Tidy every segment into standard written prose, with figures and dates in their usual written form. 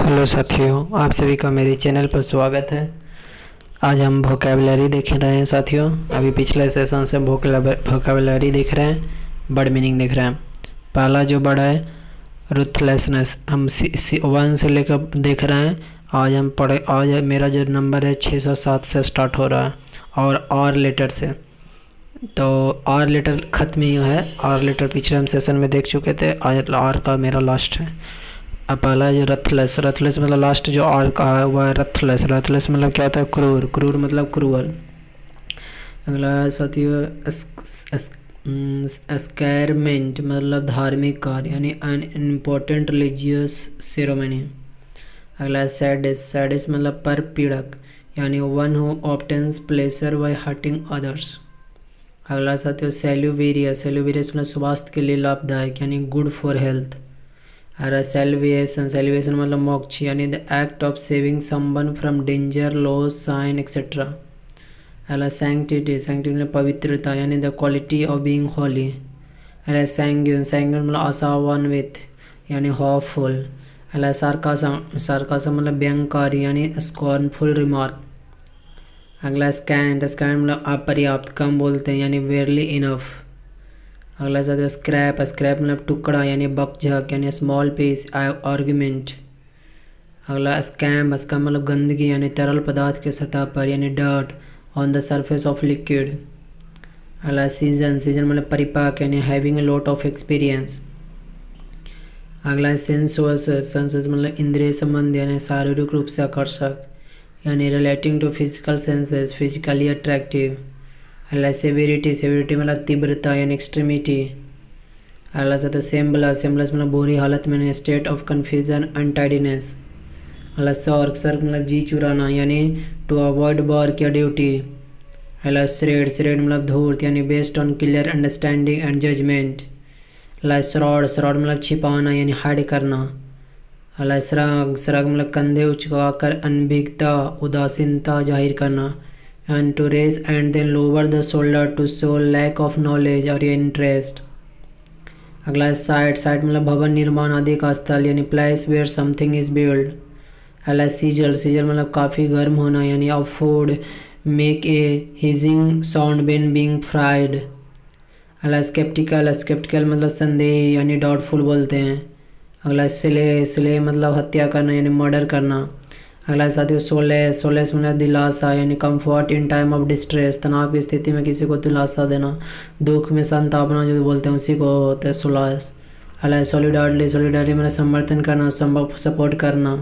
Hello साथियों, आप सभी का मेरे चैनल पर स्वागत है। आज हम वोकैबुलरी देख रहे हैं साथियों। अभी पिछले सेशन से वोकैबुलरी देख रहे हैं, वर्ड मीनिंग देख रहे हैं। पहला जो वर्ड है रुथलेसनेस, हम वन से लेकर देख रहे हैं। आज मेरा जो नंबर है 607 से स्टार्ट हो रहा है और लेटर से। तो और लेटर ख़त्म ही है। और लेटर पिछले हम सेशन में देख चुके थे। और का मेरा लास्ट है। अब पहला है जो रथलेस मतलब लास्ट जो और का है वह है रथलेस मतलब क्या होता है? क्रूर मतलब क्रूअल। अगला है साथियों स्कैरमेंट मतलब धार्मिक कार्य यानी अन इम्पोर्टेंट रिलीजियस सेरेमनी। अगला है सैडिस मतलब पर पीड़क यानी one who obtains pleasure by hurting others. अगला साथियों सेल्यूवेरियस मतलब स्वास्थ्य के लिए लाभदायक यानी गुड फॉर हेल्थ। और सेल्वेशन मतलब मोक्ष यानी the act of saving someone from danger loss sign etcetera. अला सैंक्टिटी मतलब पवित्रता यानी the quality of being holy. अला सैंग्यून मतलब आशावान्वित यानी होपफुल। अला सार्कासम मतलब व्यंगकारी यानी स्कॉर्नफुल रिमार्क। अगला स्कैंट मतलब अपर्याप्त, कम बोलते हैं यानी वेयरली इनफ। अगला साथ स्क्रैप मतलब टुकड़ा यानी बकझक यानी स्मॉल पीस आर्गुमेंट। अगला स्कैम मतलब गंदगी यानी तरल पदार्थ के सतह पर यानी dirt on the surface of liquid. अगला सीजन मतलब परिपाक यानी having a lot of experience. अगला सेंसुअस मतलब इंद्रिय संबंध यानी शारीरिक रूप से आकर्षक यानी relating to physical senses, physically attractive. अगला सेवेरिटी मतलब तीव्रता यानी एक्सट्रीमिटी। अगला सा तो सेम्बलस मतलब बुरी हालत में स्टेट ऑफ कन्फ्यूजन अनटाइडीनेस। अगला सर्क मतलब जी चुराना यानी टू अवॉइड वर्क या ड्यूटी। अगला श्रेड मतलब धूर्त यानी based on clear understanding and judgement. अगला श्रॉड मतलब छिपाना यानी हाइड करना। अगला श्रग मतलब कंधे उचकाकर अनभिज्ञता उदासीनता जाहिर करना and to raise and then lower the shoulder to show lack of knowledge or interest। अगला साइट मतलब भवन निर्माण आदि का स्थल यानी place where something is build. अगला सीजल मतलब काफ़ी गर्म होना यानी of food make a hissing sound when being fried. अगला स्केप्टिकल मतलब संदेह यानी डाउटफुल बोलते हैं। अगला स्ले मतलब हत्या करना यानी मर्डर करना। अगला साथियों सोलेस मतलब दिलासा यानी comfort in time of distress, तनाव की स्थिति में किसी को दिलासा देना, दुख में संतापना जो बोलते हैं उसी को होता है सोलास। अगला सॉलिडारिटी मतलब समर्थन करना, सपोर्ट करना,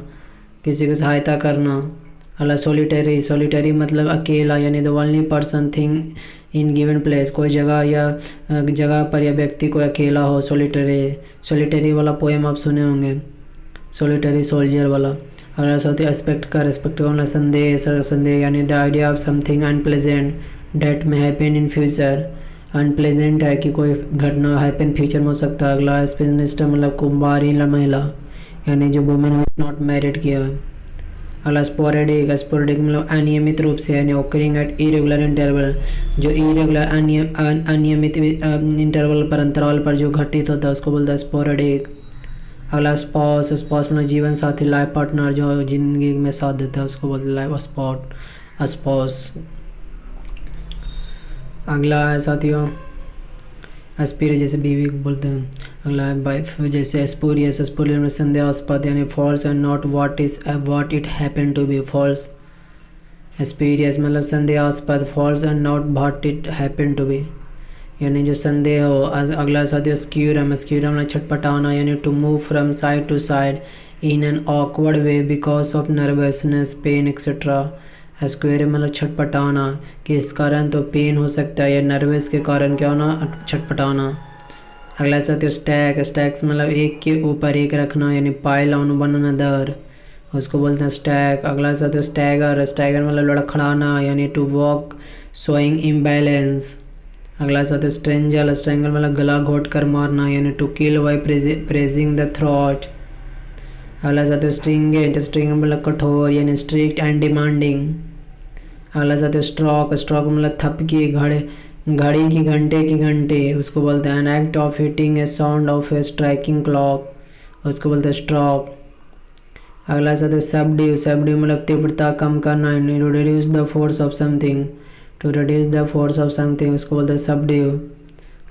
किसी की सहायता करना। अगला सोलिटरी मतलब अकेला यानी the only person thing in given place, कोई जगह पर या व्यक्ति कोई अकेला हो। सोलिटरी वाला पोएम आप सुने होंगे, सोलिटरी सोल्जर वाला। अगला साथ रेस्पेक्ट का मतलब संदेह यानी the idea of something unpleasant that may happen in future, unpleasant है कि कोई घटना हैपन फ्यूचर में हो सकता है। अगला स्पिनिस्ट मतलब कुंभारी महिला यानी जो वुमेन नॉट मैरिड किया है। अगला स्पोरेडिक मतलब अनियमित रूप से यानी ओकरिंग एट इरेगुलर इंटरवल, जो इरेगुलर अनियमित इंटरवल पर अंतराल पर जो घटित होता है उसको बोलता है स्पोरेडिक। अगला स्पॉस मतलब जीवन साथी, लाइफ पार्टनर जो जिंदगी में साथ देता है उसको बोलते हैं लाइफ स्पॉस। अगला है साथियों एस्पिर जैसे बीवी बोलते हैं। अगला है वाइफ जैसे स्पूरियस में संदेहास्पद यानी false and not what it happen to be, false. Spurious मतलब संदेहास्पद, false and not what it happen to be यानी जो संदेह हो। अगला साथियों स्क्यूरम मतलब छटपटाना यानी to move from side to side in an awkward way because of nervousness pain etcetera. Squirm मतलब छटपटाना, किस कारण तो पेन हो सकता है या नर्वस के कारण क्या होना छटपटाना। अगला साथियों स्टैक्स मतलब एक के ऊपर एक रखना यानी पाइल ऑन वन अनदर, उसको बोलते हैं स्टैक। अगला साथियों स्टैगर मतलब लड़खड़ाना यानी टू वॉक शोइंग इम्बैलेंस। अगला साथ स्ट्रेंगल मतलब गला घोट कर मारना यानी to kill by pressing the throat. अगला साथ स्ट्रिंगेंट मतलब कठोर यानी स्ट्रिक्ट एंड डिमांडिंग। अगला साथ स्ट्रोक मतलब थपकी, घड़ी की घंटे उसको बोलते हैं an act of hitting a sound of a striking clock, उसको बोलते हैं स्ट्रोक। अगला साथ सबड्यू, सबड्यू मतलब तीव्रता कम करना, to reduce the force of something, to reduce the force of something उसको बोलते हैं सबड्यू।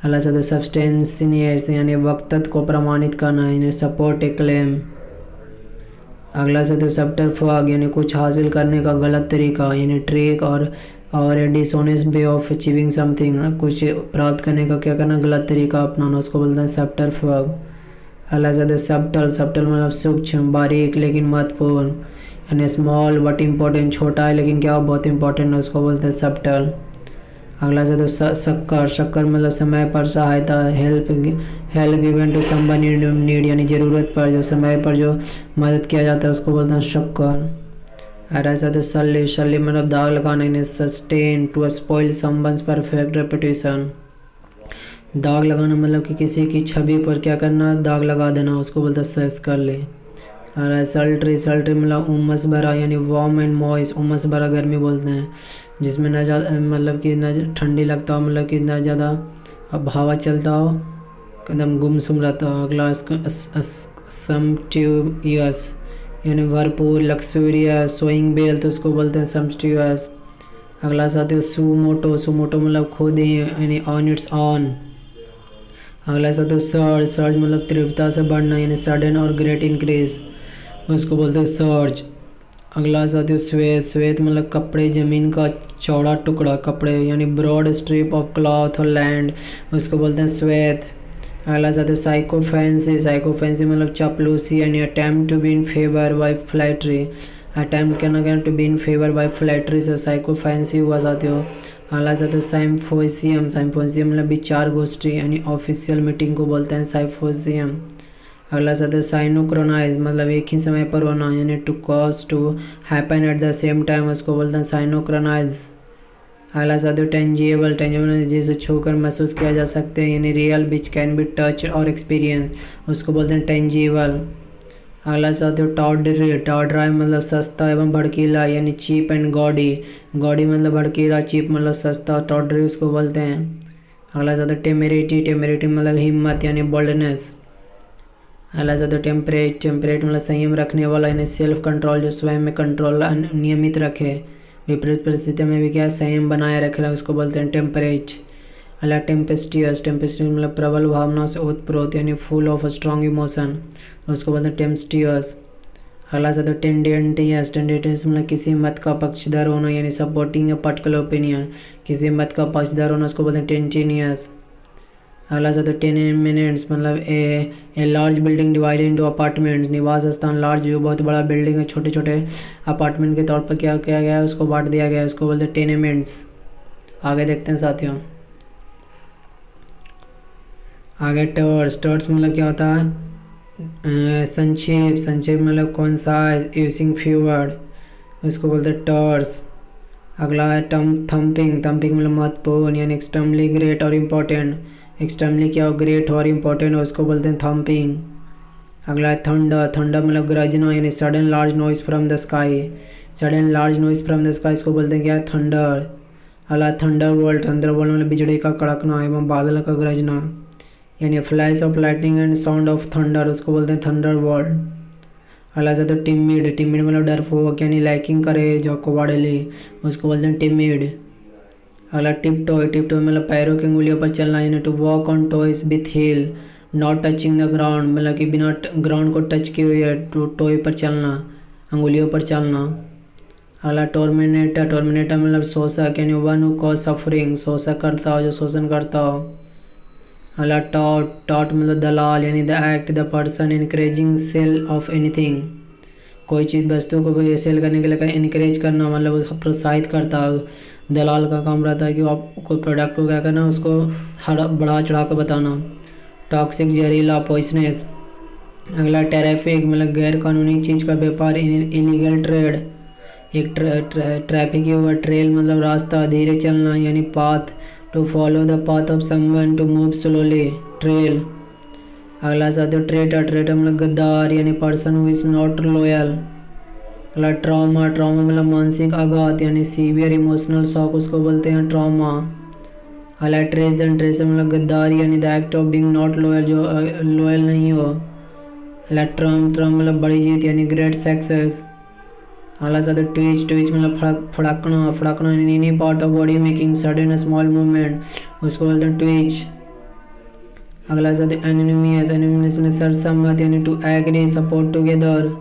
अगला साथ सब्सटेंशिएट यानी वक्तत्व को प्रमाणित करना, यानी सपोर्ट ए क्लेम। अगला साथ सबटरफुग यानी कुछ हासिल करने का गलत तरीका, यानी ट्रिक और ए dishonest way of achieving something, कुछ प्राप्त करने का क्या करना गलत तरीका अपनाना, उसको बोलते हैं सबटरफुग। अगला शब्द सबटल, सबटल मतलब सूक्ष्म, बारीक लेकिन महत्वपूर्ण, यानी स्मॉल बट इम्पोर्टेंट, छोटा है लेकिन क्या बहुत इंपॉर्टेंट है, उसको बोलते हैं सबटल। अगला शब्द शक्कर, शक्कर मतलब समय पर सहायता, help given to someone in need, यानी ज़रूरत पर जो समय पर जो मदद किया जाता है उसको बोलते हैं शक्कर। अगला शब्द शल्य, शल्य मतलब दाग लगाना, यानी sustain to spoil someone's perfect reputation, दाग लगाना मतलब कि किसी की छवि पर क्या करना दाग लगा देना, उसको बोलते हैं सेस कर ले। और सल्ट्री, सल्ट्री मतलब उमस भरा, यानी वार्म एंड मॉइस्ट, उमस भरा गर्मी बोलते हैं, जिसमें न ज़्यादा मतलब कि न ठंडी लगता हो, मतलब कि न ज़्यादा अब हवा चलता हो, एकदम गुमसुम रहता हो। अगला सम्प्टियस यानी भरपूर, लक्सूरियस, सोइंग बेल तो उसको बोलते हैं सम्प्टियस। अगला साथ है सुमोटो, सुमोटो मतलब खुद ही, यानी ऑन इट्स ऑन। अगला शब्द सर्ज, सर्ज मतलब तीव्रता से बढ़ना, यानी सडन और ग्रेट इंक्रीज, उसको बोलते हैं सर्ज। अगला शब्द श्वेत, श्वेत मतलब कपड़े, जमीन का चौड़ा टुकड़ा, कपड़े यानी ब्रॉड स्ट्रिप ऑफ क्लॉथ और लैंड, उसको बोलते हैं श्वेत। अगला शब्द साइकोफेंसी, साइकोफेंसी मतलब चापलूसी, यानी attempt to be in favour by flattery, attempt करना to be in favour by flattery से साइकोफेंसी हुआ साथियों। अगला शब्द साइम्पोसियम, साइम्पोसियम मतलब विचार गोष्ठी, यानी ऑफिशियल मीटिंग को बोलते हैं साइम्पोसियम। अगला शब्द साइनोक्रोनाइज मतलब एक ही समय पर होना, यानी to cause to happen at the same time, उसको बोलते हैं साइनोक्रोनाइज। अगला शब्द टेंजिबल, टेंजिबल जिसे छूकर महसूस किया जा सकते हैं, यानी real which can be touch और एक्सपीरियंस, उसको बोलते हैं टेंजिबल। अगला शब्द टॉर्डरी, टॉर्डराई मतलब सस्ता एवं भड़कीला, यानी चीप एंड गॉडी, गॉडी मतलब भड़कीला, चीप मतलब सस्ता, टॉर्डरी उसको बोलते हैं। अगला शब्द टेमेरिटी, टेमेरिटी मतलब हिम्मत, यानी बोल्डनेस। अगला शब्द टेम्परेट, टेम्परेट मतलब संयम रखने वाला, यानी सेल्फ कंट्रोल, जो स्वयं में कंट्रोल नियमित रखे, विपरीत परिस्थिति में भी क्या संयम बनाए रखे, उसको बोलते हैं टेम्परेट। अगला टेम्पेस्टियस, टेम्पेस्टियस मतलब प्रबल भावना से ओतप्रोत, यानी फुल ऑफ स्ट्रॉन्ग इमोशन, उसको बोलते हैं टेम्पेस्टियस। अगला शब्द टेंडेंटियस, टेंडेंटियस मतलब किसी मत का पक्षधर होना, यानी सपोर्टिंग ए पर्टिकुलर ओपिनियन, किसी मत का पक्षधर होना, उसको बोलते हैं टेंटिनियस। अगला शब्द टेनेमेंट्स मतलब a large building divided into apartments, निवास स्थान, लार्ज जो बहुत बड़ा बिल्डिंग है छोटे छोटे अपार्टमेंट के तौर पर क्या किया गया है उसको बांट दिया गया है, उसको बोलते हैं टेनेमेंट्स। आगे देखते हैं साथियों, आगे टर्स, टर्स मतलब क्या होता है संक्षेप, संक्षेप मतलब कौन सा यूजिंग फ्यू वर्ड, उसको बोलते हैं टर्स। अगला है थम्पिंग, थम्पिंग मतलब महत्वपूर्ण, यानी एक्सट्रीमली ग्रेट और इम्पोर्टेंट, एक्सट्रीमली क्या हो ग्रेट और इम्पोर्टेंट, उसको बोलते हैं थम्पिंग। अगला है थंडर, थंडर मतलब गरजना, यानी sudden large noise from the sky, sudden large noise from the sky, इसको बोलते हैं क्या थंडर। अगला थंडर वर्ल्ड, थंडर वर्ल्ड मतलब बिजली का कड़कना एवं बादल का गरजना, यानी flash of lightning and sound of thunder, उसको बोलते हैं थंडर वर्ल्ड। अगला से तो टिमिड, टिमिड मतलब डरपोक, यानी लाइकिंग करे जो कोवाडली, उसको बोलते हैं टिमिड। अगला टिप टॉय, टिप टॉय मतलब पैरों की उंगलियों पर चलना, यानी to walk on toes with heel not touching the ground, मतलब कि बिना ग्राउंड को टच किए हुए टू टॉय पर चलना, अंगुलियों पर चलना। अगला टॉर्मिनेटर, टॉर्मिनेटर मतलब शोषक, यानी वन हु कॉज सफरिंग, शोषक करता हो जो शोषण करता हो। अगला टॉट, टॉट मतलब दलाल, यानी the act the person increasing sale of anything, कोई चीज़ वस्तु को सेल करने के लिए इनक्रेज करना मतलब उसको प्रोत्साहित करता है, दलाल का काम रहता है कि आप कोई प्रोडक्ट को क्या करना उसको बढ़ा चढ़ा कर बताना। टॉक्सिक जहरीला पॉइजनस। अगला टेरिफिक मतलब गैर कानूनी चीज़ का व्यापार, इलीगल ट्रेड, एक ट्रैफिक हुआ, ट्रेल मतलब रास्ता, धीरे चलना यानी path, to follow the path of someone, to move slowly, trail. अगला शब्द ट्रेटर, ट्रेटर मतलब गद्दार, यानी person who is not loyal. अगला ट्रॉमा, ट्रॉमा मतलब मानसिक आघात, यानी सीवियर इमोशनल शॉक, उसको बोलते हैं ट्रॉमा। अगला ट्रेजन, ट्रेजन मतलब गद्दारी, यानी the act of being not loyal, जो लॉयल नहीं हो। अगला ट्रम्प, ट्रम्प मतलब बड़ी जीत यानी ग्रेट सक्सेस। अगला साथ ट्विच, ट्विच मतलब फड़कना, फड़कना any part of body making sudden small movement, उसको बोलते हैं ट्विच। अगला साथ एनिमियस, एनिमियस में सरसम्मत यानी टू एग्री सपोर्ट टुगेदर।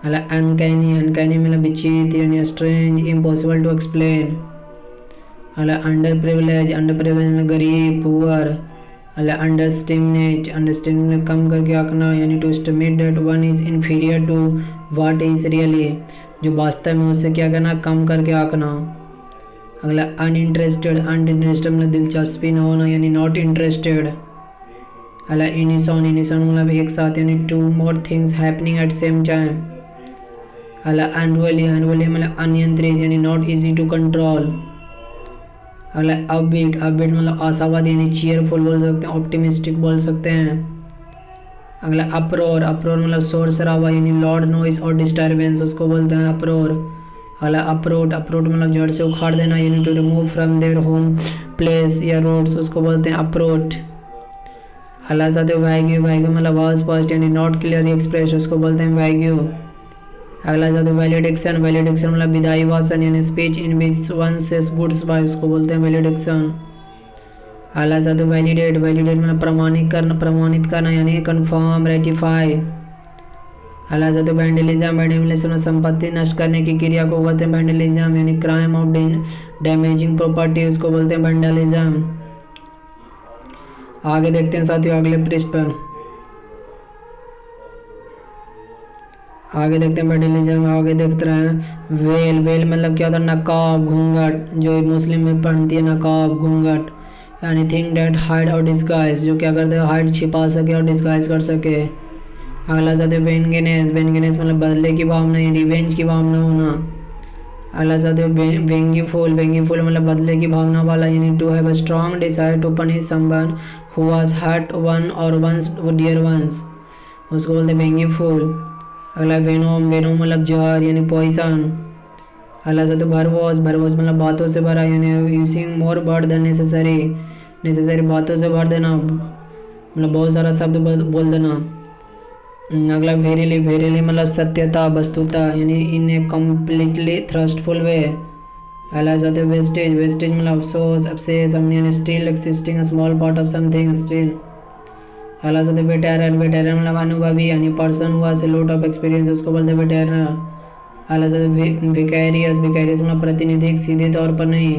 अगला अनकैनी, अनकैनी मतलब विचित्र यानी स्ट्रेंज इम्पॉसिबल टू एक्सप्लेन। अगला अंडर प्रिविलेज, अंडर प्रिविलेज मतलब गरीब पुअर। अगला अंडरस्टिमेट, अंडरस्टिमेट कम करके आंकना यानी to estimate that one is inferior to what is really, जो वास्तव में उससे क्या करना, कम करके आंकना। अगला अनइंटरेस्टेड, अनइंटरेस्टेड मतलब दिलचस्पी न होना यानी नॉट इंटरेस्टेड। अगला इनिसॉन, इनिसॉन मतलब एक साथ यानी two more things happening at same time. अगला अनरुली, अनरुली मतलब अनियंत्रित यानी नॉट इजी टू कंट्रोल। अगला अपबीट, अपबीट मतलब आशावादी यानी चीयरफुल बोल सकते हैं, ऑप्टिमिस्टिक बोल सकते हैं। अगला अप्रोर, अप्रोर मतलब शोर शराबा यानी लॉर्ड नॉइस और डिस्टर्बेंस, उसको बोलते हैं अप्रोर। अगला अप्रोट, अप्रोट मतलब जड़ से उखाड़ देना यानी to remove from their home place या रोड्स, उसको बोलते हैं अप्रोट। अगला साथ है वैग्यू, वैग्यू मतलब आवाज पास्ट यानी नॉट क्लियरली एक्सप्रेस, उसको बोलते हैं वैग्यू। अगला साथ है वैलिडेक्शन, वैलिडेक्शन मतलब विदाई भाषण यानी speech in which one says goods by, उसको बोलते हैं वैलिडेक्शन। अगला साथ है वैलिडेट, वैलिडेट मतलब प्रमाणित करना यानी कन्फर्म, रेटिफाई। अगला साथ है वैंडलिज्म, वैंडलिज्म मतलब संपत्ति नष्ट करने की क्रिया को बोलते हैं वैंडलिज्म यानी क्राइम ऑफ डैमेजिंग प्रॉपर्टी, उसको बोलते हैं वैंडलिज्म। आगे देखते हैं साथियों अगले पृष्ठ पर। आगे देखते हैं वैंडलिज्म, आगे देखते रहे। वेल, वेल मतलब क्या होता है, नकाब, घूंघट, जो मुस्लिम में पहनती है नकाब, घूंघट यानी थिंग डेट हाइड और डिस्गाइज, जो क्या करते हैं हाइड छिपा सके और डिस्गाइज कर सके। अगला साथ है वेंगनेस, वेंगनेस मतलब बदले की भावना यानी रिवेंज की भावना होना। अगला साथ है वेंगीफुल, वेंगीफुल मतलब बदले की भावना वाला यानी to have a strong desire to punish someone who was hurt one और वंस डियर वंस, उसको बोलते हैं वेंगीफुल। अगला वेनोम, वेनोम मतलब जहर यानी पॉइजन। अगला साथ है भरवोस, भरवोस मतलब बातों से भरा यानी using more word than necessary, necessary बातों से भर देना मतलब बहुत सारा शब्द बोल देना। अगला वेरीली, वेरीली मतलब सत्यता, वस्तुता यानी इन ए कम्प्लीटली थ्रस्टफुल वे। अगला साथ है वेस्टेज, वेस्टेज मतलब अफसोस, अफसेस यानी still existing small part of something still. अगला साथ है वेटेरन, वेटेरन मतलब अनुभवी यानी पर्सन हुआ से लॉट ऑफ एक्सपीरियंस, उसको बोलते हैं वेटेरन। अगला साथ है विकैरियस, विकैरियस मतलब प्रतिनिधिक, सीधे तौर पर नहीं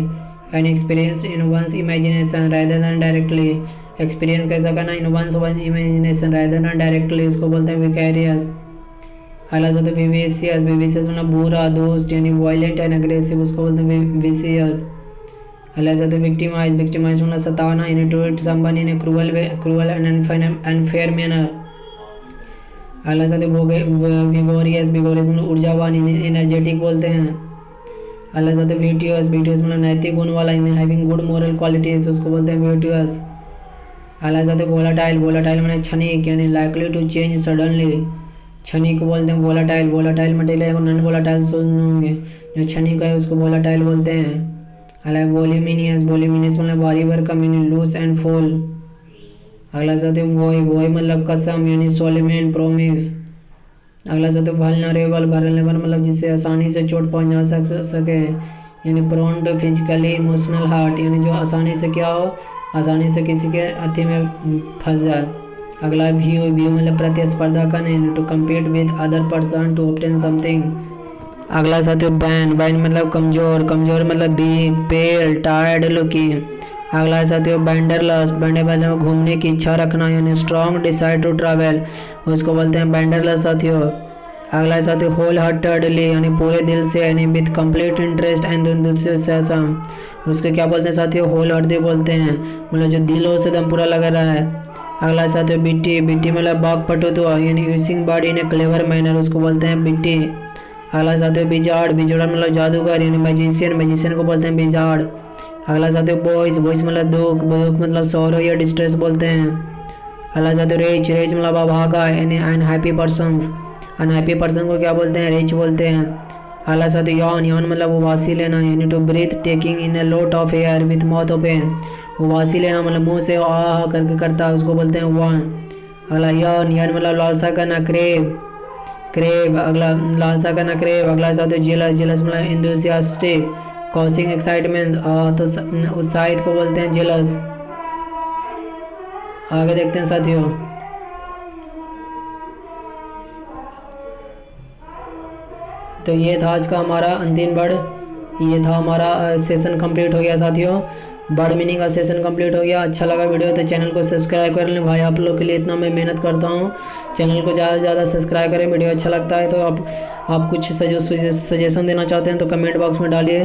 यानी experience in one's imagination rather than directly, experience कैसा करना in one's one imagination rather than directly, उसको बोलते हैं विकैरियस। अगला साथ है विवेशियस, विवेशियस मतलब बुरा, दोस्त यानी वायलेंट एंड अग्रेसिव, उसको बोलते हैं विशियस। अगला साथ है विक्टिमाइज, विक्टिमाइज मतलब सताना यानी to hit someone in a cruel way, cruel and unfair manner. अगला साथ है विगोरियस, विगोरियस मतलब ऊर्जावान एनर्जेटिक बोलते हैं। अगला साथ है वर्चुअस, वर्चुअस मतलब नैतिक गुण वाला यानी हैविंग गुड मोरल क्वालिटीज, उसको बोलते हैं वर्चुअस। अगला साथ है वोलाटाइल, वोलाटाइल मतलब क्षणिक यानी लाइकली टू चेंज सडनली, क्षणिक को बोलते हैं वोलाटाइल। वोलाटाइल मतलब नॉन वोलाटाइल सुन होंगे, जो क्षणिक है उसको वोलाटाइल बोलते हैं। अगला वोल्यूमिनियस, वोल्यूमिनियस मतलब भारी भरकम यानी लूज एंड फुल। अगला साथ है वोई, वोई मतलब कसम यानी सोलेमन प्रोमिस। अगला साथ है वल्नरेबल, वल्नरेबल मतलब जिसे आसानी से चोट पहुंचा सके यानी prone to physically emotional hurt यानी जो आसानी से क्या हो, आसानी से किसी के अति में फंस जाए। अगला व्यू, व्यू मतलब प्रतिस्पर्धा करना यानी to compete with other person to obtain something. अगला साथ है बैन, बैन मतलब कमजोर, कमजोर मतलब वीक, पेल, टायर्ड लुकिंग। अगला साथ है बैंडरलस्ट, बैंडरलस्ट मतलब घूमने की इच्छा रखना यानी स्ट्रॉन्ग डिसाइड टू ट्रैवल, उसको बोलते हैं बैंडरलस्ट साथियों। अगला साथ है होल हार्टेडली यानी पूरे दिल से यानी with complete interest and enthusiasm, उसको क्या बोलते हैं साथियों, होल हार्टेड बोलते हैं मतलब जो दिलों से दम पूरा लगा रहा है। अगला साथ है बिट्टी, बिट्टी मतलब बाग पटुआ यानी using body in A clever manner, उसको बोलते हैं बिट्टी। अगला साथ है बिजार्ड, बिजार्ड मतलब जादूगर यानी मैजिशियन, मैजिशियन को बोलते हैं बिजार्ड। अगला साथ है बॉयज, बॉयज मतलब दुख, दुख मतलब सौरो या डिस्ट्रेस बोलते हैं। अगला साथ है रिच, रिच मतलब अभागा यानी अनहैप्पी पर्सन्स, अनहैप्पी पर्सन को क्या बोलते हैं, रिच बोलते हैं। अगला साथ है यौन, यौन मतलब उबासी लेना यानी to breathe taking in a lot of air with mouth open, उबासी लेना मतलब मुंह से आह करके करता है, उसको बोलते हैं वान। अगला यर्न, यर्न मतलब लालसा करना। क्रेव, क्रेव अगला लालसा करना क्रेव। अगला साथियों जेलस, जेलस मतलब इंथुसियास्टिक। कॉसिंग एक्साइटमेंट तो उत्साहित को बोलते हैं जेलस। आगे देखते हैं साथियों, तो ये था आज का हमारा अंतिम वर्ड। ये था हमारा सेशन कंप्लीट हो गया साथियों। वर्ड मीनिंग का सेशन कंप्लीट हो गया। अच्छा लगा वीडियो तो चैनल को सब्सक्राइब कर लें भाई, आप लोग के लिए इतना मैं मेहनत करता हूँ। चैनल को ज़्यादा से ज़्यादा सब्सक्राइब करें। वीडियो अच्छा लगता है तो आप कुछ सजेशन देना चाहते हैं तो कमेंट बॉक्स में डालिए।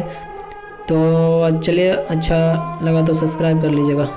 तो चलिए, अच्छा लगा तो सब्सक्राइब कर लीजिएगा।